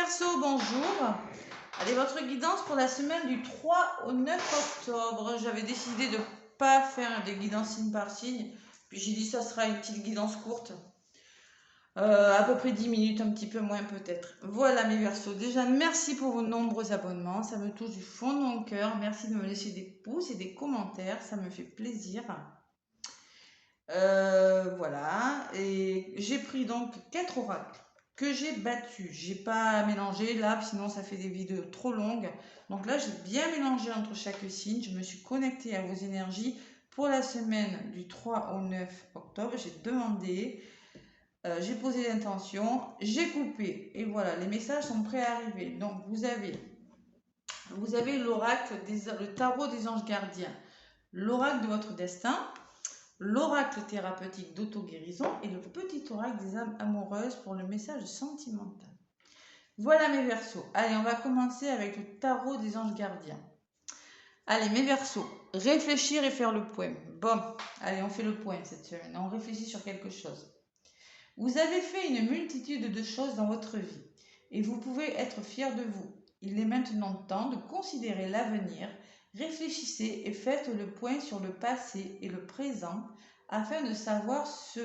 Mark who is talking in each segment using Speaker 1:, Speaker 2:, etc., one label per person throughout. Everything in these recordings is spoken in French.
Speaker 1: Verseaux, bonjour. Allez, votre guidance pour la semaine du 3 au 9 octobre. J'avais décidé de ne pas faire des guidances signe par signe. Puis j'ai dit ça sera une petite guidance courte. À peu près 10 minutes, un petit peu moins peut-être. Voilà mes Verseaux. Déjà, merci pour vos nombreux abonnements. Ça me touche du fond de mon cœur. Merci de me laisser des pouces et des commentaires. Ça me fait plaisir. Voilà. Et j'ai pris donc 4 oracles que j'ai battus. J'ai pas mélangé là, sinon ça fait des vidéos trop longues. Donc là, j'ai bien mélangé entre chaque signe. Je me suis connectée à vos énergies pour la semaine du 3 au 9 octobre. J'ai demandé, j'ai posé l'intention, j'ai coupé. Et voilà, les messages sont prêts à arriver. Donc vous avez l'oracle, le tarot des anges gardiens, l'oracle de votre destin, l'oracle thérapeutique d'auto-guérison et le petit oracle des âmes amoureuses pour le message sentimental. Voilà mes Verseaux. Allez, on va commencer avec le tarot des anges gardiens. Allez, mes Verseaux, réfléchir et faire le point. Bon, allez, on fait le point cette semaine. On réfléchit sur quelque chose. Vous avez fait une multitude de choses dans votre vie et vous pouvez être fier de vous. Il est maintenant temps de considérer l'avenir. Réfléchissez et faites le point sur le passé et le présent afin de savoir ce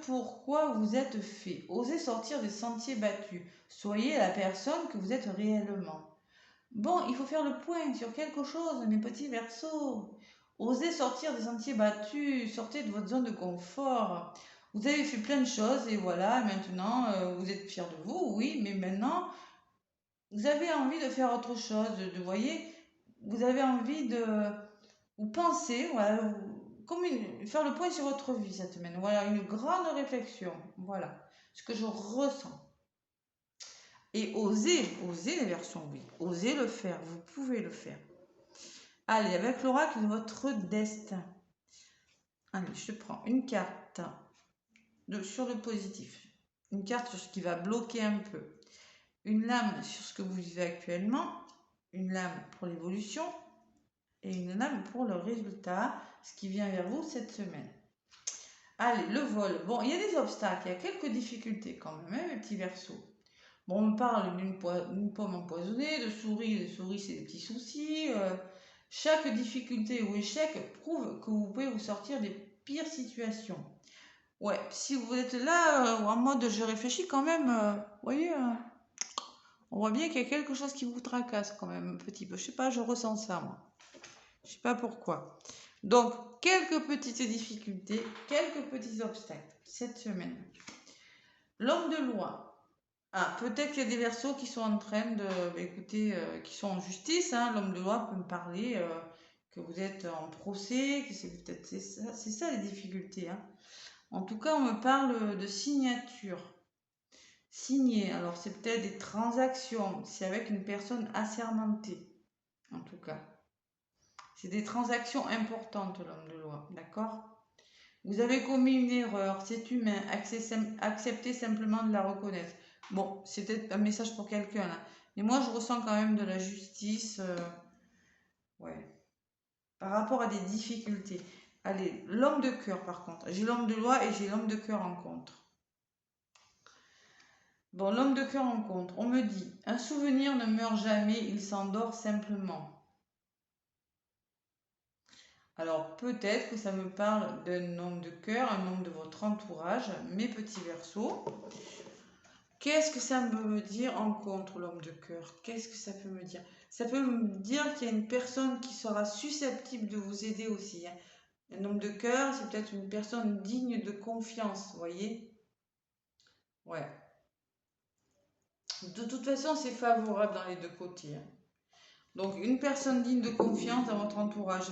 Speaker 1: pourquoi vous êtes fait. Osez sortir des sentiers battus. Soyez la personne que vous êtes réellement. Bon, il faut faire le point sur quelque chose, mes petits Verseaux. Osez sortir des sentiers battus, sortez de votre zone de confort. Vous avez fait plein de choses et voilà, maintenant vous êtes fiers de vous, oui, mais maintenant vous avez envie de faire autre chose, voyez, vous avez envie de vous penser, voilà, faire le point sur votre vie cette semaine. Voilà, une grande réflexion, voilà, ce que je ressens. Et osez les Verseaux, oui, osez le faire, vous pouvez le faire. Allez, avec l'oracle de votre destin. Allez, je prends une carte sur le positif, une carte sur ce qui va bloquer un peu, une lame sur ce que vous vivez actuellement, une lame pour l'évolution et une lame pour le résultat, ce qui vient vers vous cette semaine. Allez, le vol. Bon, il y a des obstacles, il y a quelques difficultés quand même, hein, mes petits Verseaux. Bon, on parle d'une pomme empoisonnée, de souris. Les souris, c'est des petits soucis. Chaque difficulté ou échec prouve que vous pouvez vous sortir des pires situations. Ouais, si vous êtes là en mode je réfléchis quand même, vous voyez, on voit bien qu'il y a quelque chose qui vous tracasse quand même un petit peu. Je sais pas, je ressens ça moi. Je sais pas pourquoi. Donc, quelques petites difficultés, quelques petits obstacles cette semaine. L'homme de loi. Ah, peut-être qu'il y a des Verseaux qui sont en train de, écoutez, qui sont en justice. Hein, l'homme de loi peut me parler que vous êtes en procès, que c'est ça les difficultés. Hein. En tout cas, on me parle de signature. Signer, alors c'est peut-être des transactions, c'est avec une personne assermentée, en tout cas. C'est des transactions importantes, l'homme de loi, d'accord? Vous avez commis une erreur, c'est humain, acceptez simplement de la reconnaître. Bon, c'est peut-être un message pour quelqu'un là. Mais moi, je ressens quand même de la justice. Ouais. Par rapport à des difficultés. Allez, l'homme de cœur par contre. J'ai l'homme de loi et j'ai l'homme de cœur en contre. Bon, l'homme de cœur en contre. On me dit, un souvenir ne meurt jamais, il s'endort simplement. Alors peut-être que ça me parle d'un homme de cœur, un homme de votre entourage, mes petits Verseaux. Qu'est-ce que ça peut me dire en contre, l'homme de cœur? Qu'est-ce que ça peut me dire? Ça peut me dire qu'il y a une personne qui sera susceptible de vous aider aussi. Hein. Un homme de cœur, c'est peut-être une personne digne de confiance, vous voyez? Ouais. De toute façon, c'est favorable dans les deux côtés. Hein. Donc, une personne digne de confiance dans votre entourage,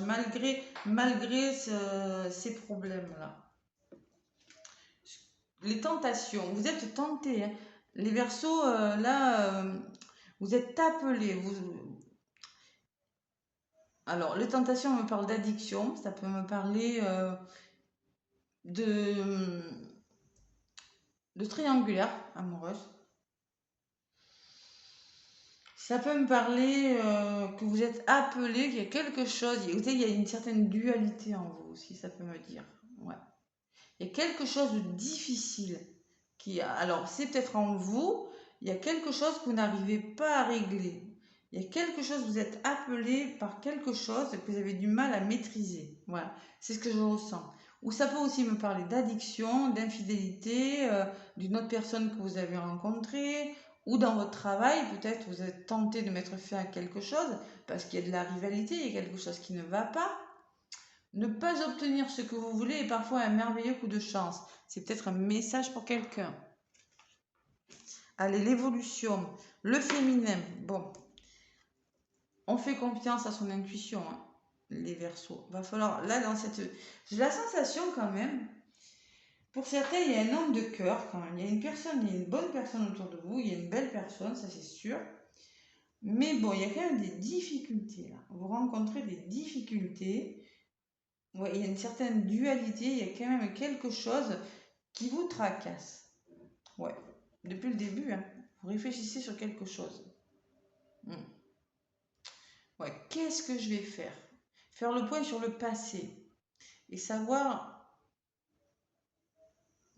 Speaker 1: malgré ces problèmes-là. Les tentations, vous êtes tentés. Hein. Les Verseaux, là, vous êtes appelés. Alors, les tentations me parlent d'addiction, ça peut me parler de triangulaire amoureuse. Ça peut me parler que vous êtes appelé, qu'il y a quelque chose, vous savez, il y a une certaine dualité en vous aussi, ça peut me dire. Ouais. Il y a quelque chose de difficile Alors, c'est peut-être en vous, il y a quelque chose que vous n'arrivez pas à régler. Il y a quelque chose, vous êtes appelé par quelque chose que vous avez du mal à maîtriser. Voilà, c'est ce que je ressens. Ou ça peut aussi me parler d'addiction, d'infidélité, d'une autre personne que vous avez rencontrée, ou dans votre travail, peut-être vous êtes tenté de mettre fin à quelque chose parce qu'il y a de la rivalité, il y a quelque chose qui ne va pas. Ne pas obtenir ce que vous voulez est parfois un merveilleux coup de chance. C'est peut-être un message pour quelqu'un. Allez, l'évolution, le féminin. Bon, on fait confiance à son intuition, hein, les Verseaux. Va falloir, là, dans cette... J'ai la sensation quand même, pour certains, il y a un homme de cœur quand même. Il y a une personne, il y a une bonne personne autour de vous, il y a une belle personne, ça c'est sûr. Mais bon, il y a quand même des difficultés là. Vous rencontrez des difficultés. Ouais, il y a une certaine dualité, il y a quand même quelque chose qui vous tracasse. Ouais, depuis le début, hein, vous réfléchissez sur quelque chose. Ouais, qu'est-ce que je vais faire? Faire le point sur le passé et savoir,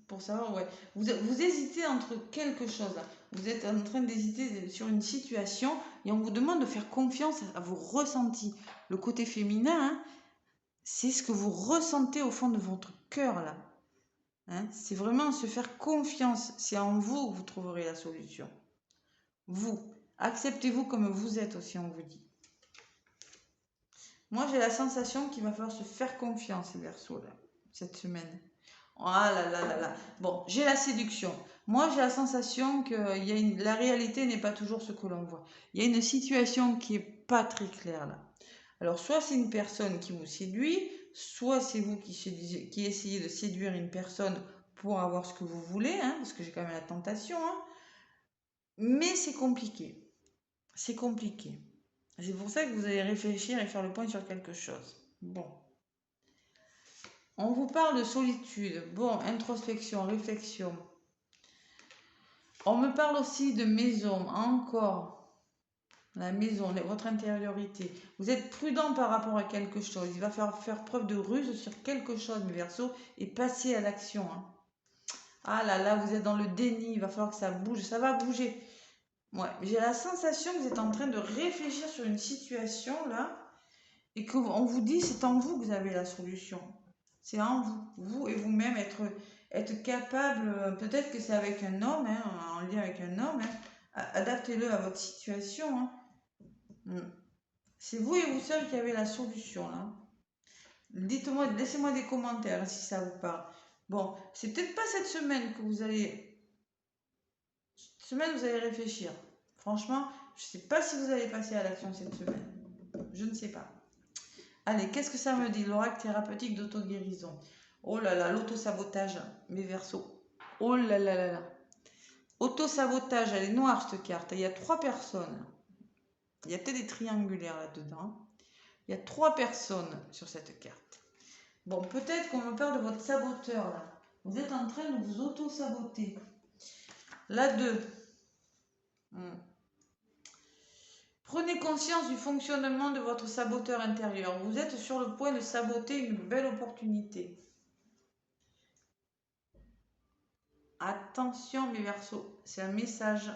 Speaker 1: pour savoir, ouais, vous hésitez entre quelque chose. Là. Vous êtes en train d'hésiter sur une situation et on vous demande de faire confiance à vos ressentis. Le côté féminin, hein, c'est ce que vous ressentez au fond de votre cœur là. Hein, c'est vraiment se faire confiance. C'est en vous que vous trouverez la solution. Vous. Acceptez-vous comme vous êtes aussi, on vous dit. Moi, j'ai la sensation qu'il va falloir se faire confiance, les Verseaux, là, cette semaine. Ah là là là là. Bon, j'ai la séduction. Moi, j'ai la sensation que la réalité n'est pas toujours ce que l'on voit. Il y a une situation qui est pas très claire là. Alors, soit c'est une personne qui vous séduit, soit c'est vous qui essayez de séduire une personne pour avoir ce que vous voulez, hein, parce que j'ai quand même la tentation. Hein. Mais c'est compliqué. C'est compliqué. C'est pour ça que vous allez réfléchir et faire le point sur quelque chose. Bon. On vous parle de solitude. Bon, introspection, réflexion. On me parle aussi de maison, encore. La maison, votre intériorité. Vous êtes prudent par rapport à quelque chose. Il va falloir faire preuve de ruse sur quelque chose, mes Verseaux, et passer à l'action. Hein. Ah là là, vous êtes dans le déni. Il va falloir que ça bouge. Ça va bouger. Ouais, j'ai la sensation que vous êtes en train de réfléchir sur une situation là et qu'on vous dit c'est en vous que vous avez la solution. C'est en vous, vous et vous-même être capable, peut-être que c'est avec un homme, hein, en lien avec un homme, hein, adaptez-le à votre situation. Hein. C'est vous et vous seul qui avez la solution là. Dites-moi, laissez-moi des commentaires si ça vous parle. Bon, c'est peut-être pas cette semaine que vous allez. Cette semaine, vous allez réfléchir. Franchement, je ne sais pas si vous allez passer à l'action cette semaine. Je ne sais pas. Allez, qu'est-ce que ça me dit? L'oracle thérapeutique d'auto-guérison. Oh là là, l'auto-sabotage, mes Verseaux. Oh là là là là. Auto-sabotage, elle est noire cette carte. Il y a 3 personnes. Il y a peut-être des triangulaires là-dedans. Il y a 3 personnes sur cette carte. Bon, peut-être qu'on me parle de votre saboteur là. Vous êtes en train de vous auto-saboter. La 2. Prenez conscience du fonctionnement de votre saboteur intérieur. Vous êtes sur le point de saboter une belle opportunité. Attention mes Verseaux, c'est un message.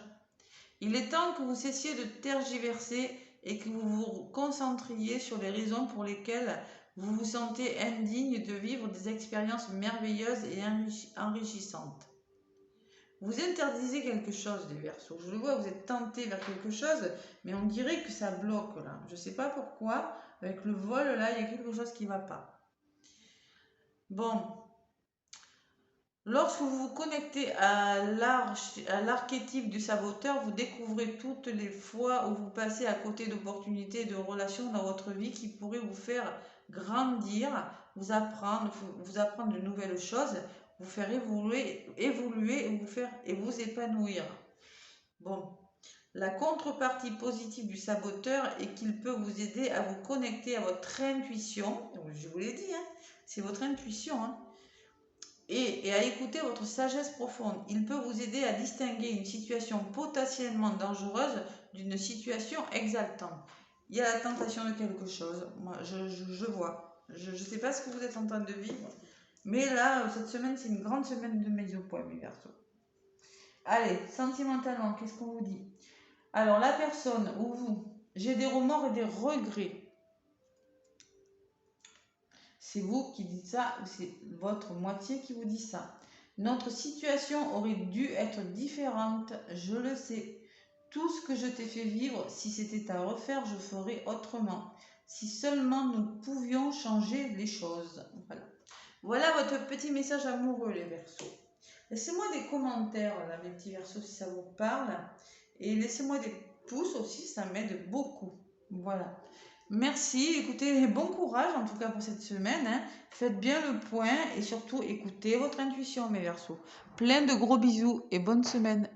Speaker 1: Il est temps que vous cessiez de tergiverser et que vous vous concentriez sur les raisons pour lesquelles vous vous sentez indigne de vivre des expériences merveilleuses et enrichissantes. Vous interdisez quelque chose des Verseaux. Je le vois, vous êtes tenté vers quelque chose, mais on dirait que ça bloque là. Je ne sais pas pourquoi. Avec le vol là, il y a quelque chose qui ne va pas. Bon. Lorsque vous vous connectez à l'archétype du saboteur, vous découvrez toutes les fois où vous passez à côté d'opportunités et de relations dans votre vie qui pourraient vous faire grandir, vous apprendre de nouvelles choses, vous faire évoluer et vous épanouir. Bon, la contrepartie positive du saboteur est qu'il peut vous aider à vous connecter à votre intuition. Donc, je vous l'ai dit, hein, c'est votre intuition, hein, et à écouter votre sagesse profonde. Il peut vous aider à distinguer une situation potentiellement dangereuse d'une situation exaltante. Il y a la tentation de quelque chose. Moi, je vois. Je ne sais pas ce que vous êtes en train de vivre. Mais là, cette semaine, c'est une grande semaine de mise au point, mes Verseaux. Allez, sentimentalement, qu'est-ce qu'on vous dit? Alors, la personne ou vous, j'ai des remords et des regrets. C'est vous qui dites ça ou c'est votre moitié qui vous dit ça? Notre situation aurait dû être différente, je le sais. Tout ce que je t'ai fait vivre, si c'était à refaire, je ferais autrement. Si seulement nous pouvions changer les choses. Voilà. Voilà votre petit message amoureux, les Verseaux. Laissez-moi des commentaires, là, mes petits Verseaux, si ça vous parle. Et laissez-moi des pouces aussi, ça m'aide beaucoup. Voilà. Merci, écoutez, bon courage en tout cas pour cette semaine, hein. Faites bien le point et surtout écoutez votre intuition, mes Verseaux. Plein de gros bisous et bonne semaine.